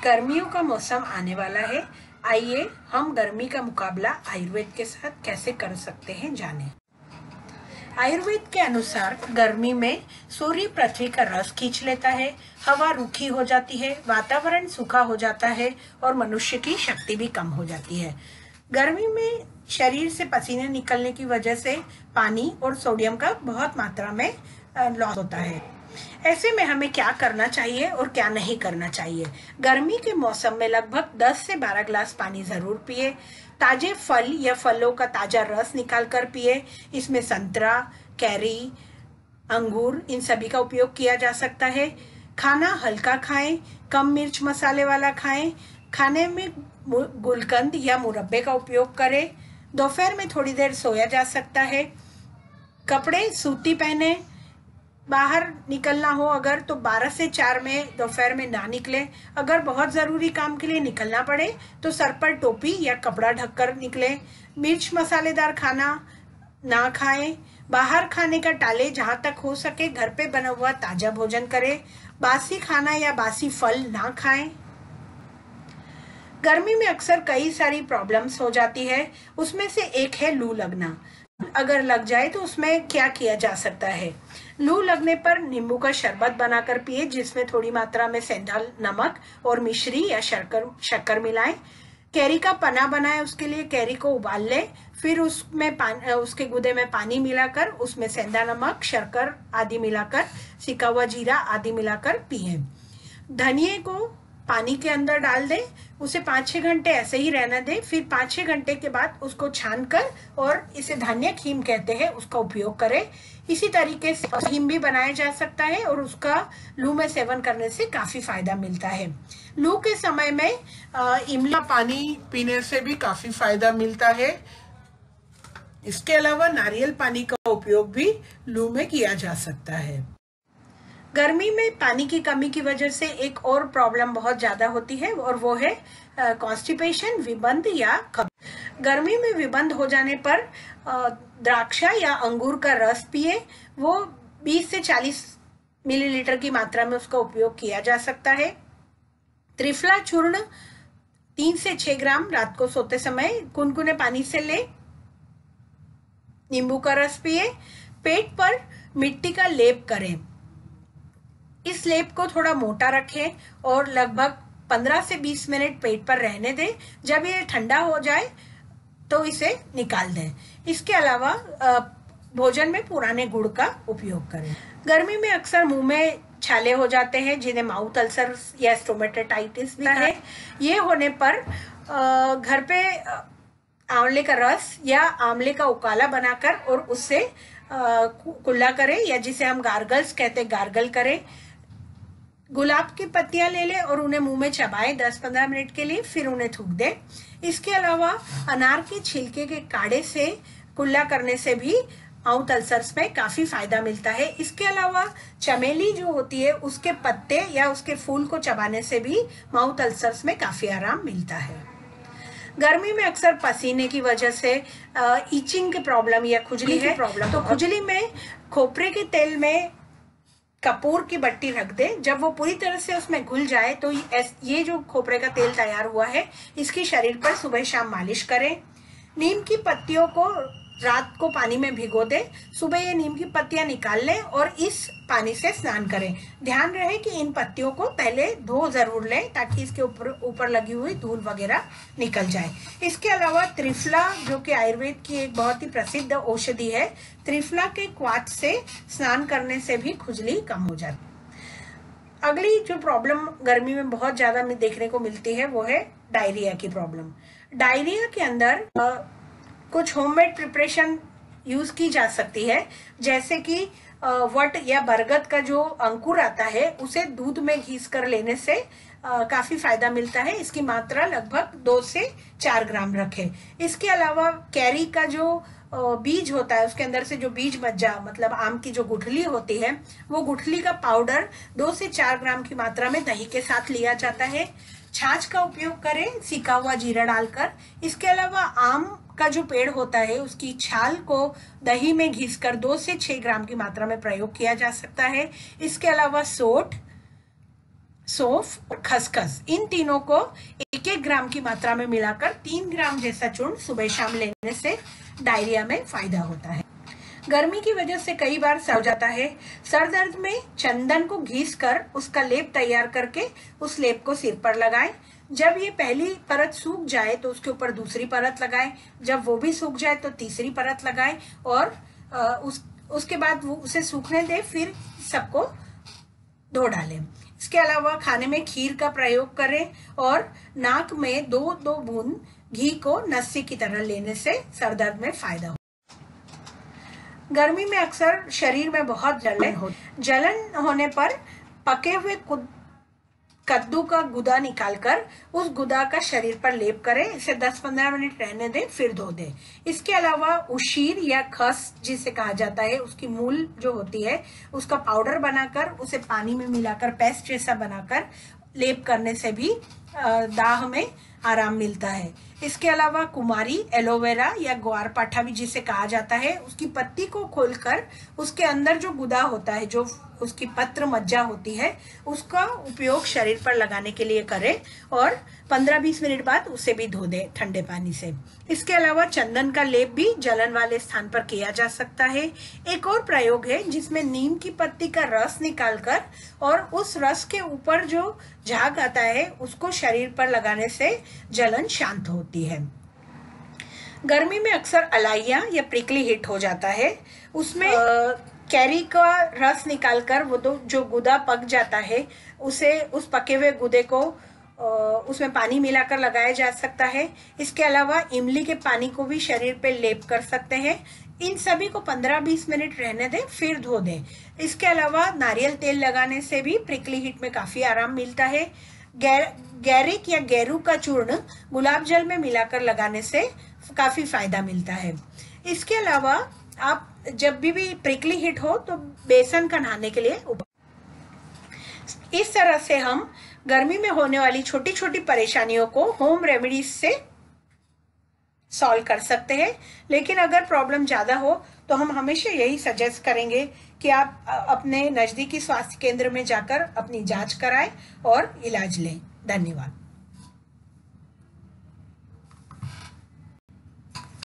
गर्मियों का मौसम आने वाला है। आइए हम गर्मी का मुकाबला आयुर्वेद के साथ कैसे कर सकते हैं जानें। आयुर्वेद के अनुसार गर्मी में सूर्य पृथ्वी का रस खींच लेता है, हवा रूखी हो जाती है, वातावरण सूखा हो जाता है और मनुष्य की शक्ति भी कम हो जाती है। गर्मी में शरीर से पसीने निकलने की वजह से पानी और सोडियम का बहुत मात्रा में लॉस होता है। ऐसे में हमें क्या करना चाहिए और क्या नहीं करना चाहिए। गर्मी के मौसम में लगभग 10 से 12 ग्लास पानी जरूर पिए। ताजे फल या फलों का ताजा रस निकाल कर पिए। इसमें संतरा, कैरी, अंगूर, इन सभी का उपयोग किया जा सकता है। खाना हल्का खाएं, कम मिर्च मसाले वाला खाएं। खाने में गुलकंद या मुरब्बे का उपयोग करें। दोपहर में थोड़ी देर सोया जा सकता है। कपड़े सूती पहने। बाहर निकलना हो अगर तो 12 से 4 में दोपहर में ना निकले। अगर बहुत ज़रूरी काम के लिए निकलना पड़े तो सर पर टोपी या कपड़ा ढककर निकले। मिर्च मसालेदार खाना ना खाएं। बाहर खाने का टालें। जहाँ तक हो सके घर पे बना हुआ ताज़ा भोजन करें। बासी खाना या बासी फल ना खाएं। गर्मी में अक्सर कई सारी प्रॉब्लम्स हो जाती है, उसमें से एक है लू लगना। अगर लग जाए तो उसमें क्या किया जा सकता है। लू लगने पर नींबू का शरबत बनाकर पिए, जिसमें थोड़ी मात्रा में सेंधा नमक और मिश्री या शक्कर मिलाएं। कैरी का पना बनाएं, उसके लिए कैरी को उबाल लें, फिर उसके गूदे में पानी मिलाकर उसमें सेंधा नमक, शक्कर आदि मिलाकर, सिका हुआ जीरा आदि मिलाकर पिए। धनिए को पानी के अंदर डाल दें, उसे 5-6 घंटे ऐसे ही रहने दें, फिर 5-6 घंटे के बाद उसको छानकर, और इसे धनिया खीम कहते हैं, उसका उपयोग करें। इसी तरीके से खीम भी बनाया जा सकता है और उसका लू में सेवन करने से काफी फायदा मिलता है। लू के समय में इमली पानी पीने से भी काफी फायदा मिलता है। इसके अलावा नारियल पानी का उपयोग भी लू में किया जा सकता है। गर्मी में पानी की कमी की वजह से एक और प्रॉब्लम बहुत ज्यादा होती है और वो है कॉन्स्टिपेशन, विबंध या कब्ज। गर्मी में विबंध हो जाने पर द्राक्षा या अंगूर का रस पिए। वो 20 से 40 मिलीलीटर की मात्रा में उसका उपयोग किया जा सकता है। त्रिफला चूर्ण 3 से 6 ग्राम रात को सोते समय गुनगुने पानी से ले। नींबू का रस पिए। पेट पर मिट्टी का लेप करें। इस लेप को थोड़ा मोटा रखें और लगभग 15 से 20 मिनट पेट पर रहने दें। जब ये ठंडा हो जाए तो इसे निकाल दें। इसके अलावा भोजन में पुराने गुड़ का उपयोग करें। गर्मी में अक्सर मुंह में छाले हो जाते हैं, जिन्हें माउथ अल्सर या स्टोमेटाइटिस भी है। ये होने पर घर पे आंवले का रस या आंवले का उकाला बनाकर और उससे कुल्ला करें, या जिसे हम गार्गल्स कहते हैं, गार्गल करें। गुलाब की पत्तियां ले लें और उन्हें मुंह में चबाएं 10-15 मिनट के लिए, फिर उन्हें थूक दें। इसके अलावा अनार के छिलके के काढ़े से कुल्ला करने से भी माउथ अल्सर्स में काफी फायदा मिलता है। इसके अलावा चमेली जो होती है उसके पत्ते या उसके फूल को चबाने से भी माउथ अल्सर्स में काफी आराम मिलता है। गर्मी में अक्सर पसीने की वजह से इचिंग की प्रॉब्लम या खुजली की प्रॉब्लम, तो खुजली में खोपरे के तेल में कपूर की बट्टी रख दें। जब वो पूरी तरह से उसमें घुल जाए तो ये जो खोपरे का तेल तैयार हुआ है, इसकी शरीर पर सुबह शाम मालिश करें। नीम की पत्तियों को रात को पानी में भिगो दें। सुबह ये नीम की पत्तियां निकाल लें और इस पानी से स्नान करें। ध्यान रहे कि इन पत्तियों को पहले धो जरूर लें ताकि इसके ऊपर लगी हुई धूल वगैरह निकल जाए। इसके अलावा त्रिफला, जो कि आयुर्वेद की एक बहुत ही प्रसिद्ध औषधि है, त्रिफला के क्वाथ से स्नान करने से भी खुजली कम हो जाती है। अगली जो प्रॉब्लम गर्मी में बहुत ज्यादा देखने को मिलती है वो है डायरिया की प्रॉब्लम। डायरिया के अंदर कुछ होममेड प्रिपरेशन यूज की जा सकती है, जैसे कि वट या बरगद का जो अंकुर आता है उसे दूध में घिस कर लेने से काफी फायदा मिलता है। इसकी मात्रा लगभग 2 से 4 ग्राम रखें। इसके अलावा कैरी का जो बीज होता है, उसके अंदर से जो बीज मज्जा, मतलब आम की जो गुठली होती है, वो गुठली का पाउडर 2 से 4 ग्राम की मात्रा में दही के साथ लिया जाता है। छाछ का उपयोग करें सिका हुआ जीरा डालकर। इसके अलावा आम का जो पेड़ होता है उसकी छाल को दही में घिसकर 2 से 6 ग्राम की मात्रा में प्रयोग किया जा सकता है। इसके अलावा सौंफ और खसखस, इन तीनों को 1-1 ग्राम की मात्रा में मिलाकर 3 ग्राम जैसा चूर्ण सुबह शाम लेने से डायरिया में फायदा होता है। गर्मी की वजह से कई बार सर जाता है। सर दर्द में चंदन को घिस कर उसका लेप तैयार करके उस लेप को सिर पर लगाएं। जब ये पहली परत सूख जाए तो उसके ऊपर दूसरी परत लगाएं। जब वो भी सूख जाए तो तीसरी परत लगाएं और उसके बाद वो उसे सूखने दें, फिर सबको धो डालें। इसके अलावा खाने में खीर का प्रयोग करें और नाक में 2-2 बूंद घी को नस्सी की तरह लेने से सर दर्द में फायदा हो। गर्मी में अक्सर शरीर में बहुत जलन होने पर पके हुए कद्दू का गुदा निकालकर उस गुदा का शरीर पर लेप करें। इसे 10-15 मिनट रहने दें, फिर धो दें। इसके अलावा उशीर या खस जिसे कहा जाता है, उसकी मूल जो होती है उसका पाउडर बनाकर उसे पानी में मिलाकर पेस्ट जैसा बनाकर लेप करने से भी दाह में आराम मिलता है। इसके अलावा कुमारी, एलोवेरा या ग्वारपाठा भी जिसे कहा जाता है, उसकी पत्ती को खोलकर उसके अंदर जो गुदा होता है, जो उसकी पत्र मज्जा होती है, उसका उपयोग शरीर पर लगाने के लिए करें और 15-20 मिनट बाद उसे भी धो दें ठंडे पानी से। इसके अलावा चंदन का लेप भी जलन वाले स्थान पर किया जा सकता है। एक और प्रयोग है जिसमें नीम की पत्ती का रस निकालकर और उस रस के ऊपर जो झाग आता है उसको शरीर पर लगाने से जलन शांत होती है। गर्मी में अक्सर अलाइया या प्रिकली हिट हो जाता है, उसमें कैरी का रस निकालकर वो जो गुदा पक जाता है उसे उस पके हुए गुदे को उसमें पानी मिलाकर लगाया जा सकता है। इसके अलावा इमली के पानी को भी शरीर पे लेप कर सकते हैं। इन सभी को 15-20 मिनट रहने दें, फिर धो दें। इसके अलावा नारियल तेल लगाने से भी प्रिकली हिट में काफी आराम मिलता है। गैरिक या गेरू का चूर्ण गुलाब जल में मिलाकर लगाने से काफी फायदा मिलता है। इसके अलावा आप जब भी प्रिकली हिट हो तो बेसन का नहाने के लिए इस तरह से हम गर्मी में होने वाली छोटी छोटी परेशानियों को होम रेमेडीज से सॉल्व कर सकते हैं। लेकिन अगर प्रॉब्लम ज्यादा हो तो हम हमेशा यही सजेस्ट करेंगे कि आप अपने नजदीकी स्वास्थ्य केंद्र में जाकर अपनी जांच कराएं और इलाज लें। धन्यवाद।